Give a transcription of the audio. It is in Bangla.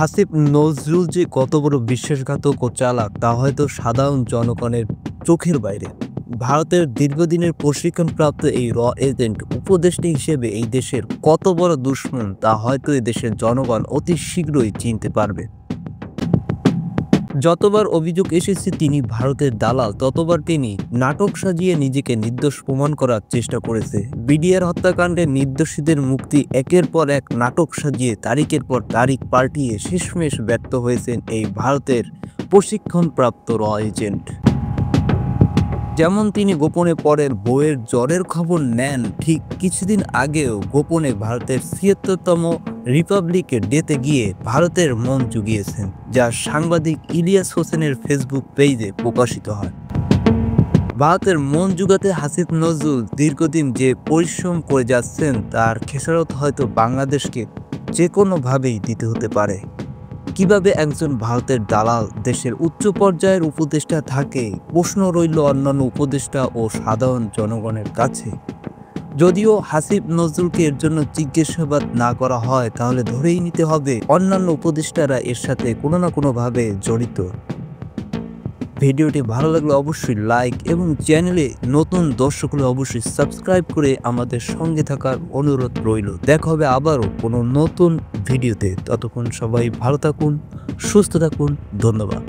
হাসিব নজরুল যে কত বড় বিশ্বাসঘাতক ও চালাক তা হয়তো সাধারণ জনগণের চোখের বাইরে। ভারতের দীর্ঘদিনের প্রশিক্ষণপ্রাপ্ত এই এজেন্ট উপদেষ্টা হিসেবে এই দেশের কত বড় দুশ্মন তা হয়তো এই দেশের জনগণ অতি শীঘ্রই চিনতে পারবে। যতবার অভিযোগ এসেছে তিনি ভারতের দালাল, ততবার তিনি নাটক সাজিয়ে নিজেকে নির্দোষ প্রমাণ করার চেষ্টা করেছে। বিডিআর হত্যাকাণ্ডে নির্দোষীদের মুক্তি একের পর এক নাটক সাজিয়ে তারিখের পর তারিখ পাল্টিয়ে শেষমেশ ব্যর্থ হয়েছেন এই ভারতের প্রশিক্ষণপ্রাপ্ত এজেন্ট। যেমন তিনি গোপনে পরের বইয়ের জ্বরের খবর নেন, ঠিক কিছুদিন আগেও গোপনে ভারতের ৭৬তম রিপাবলিক ডেতে গিয়ে ভারতের মন জুগিয়েছেন, যা সাংবাদিক ইলিয়াস হোসেনের ফেসবুক পেজে প্রকাশিত হয়। ভারতের মন জুগাতে হাসিব নজরুল দীর্ঘদিন যে পরিশ্রম করে যাচ্ছেন তার খেসারত হয়তো বাংলাদেশকে যে কোনোভাবেই দিতে হতে পারে। কিভাবে একজন ভারতের দালাল দেশের উচ্চ পর্যায়ের উপদেষ্টা থাকে, প্রশ্ন রইল অন্যান্য উপদেষ্টা ও সাধারণ জনগণের কাছে। যদিও হাসিব নজরুলকে এর জন্য জিজ্ঞাসাবাদ না করা হয়, তাহলে ধরেই নিতে হবে অন্যান্য উপদেষ্টারা এর সাথে কোনো না কোনোভাবে জড়িত। ভিডিওটি ভালো লাগলে অবশ্যই লাইক এবং চ্যানেলে নতুন দর্শক হলে অবশ্যই সাবস্ক্রাইব করে আমাদের সঙ্গে থাকার অনুরোধ রইল। দেখা হবে আবারও কোনো নতুন ভিডিওতে। ততক্ষণ সবাই ভালো থাকুন, সুস্থ থাকুন। ধন্যবাদ।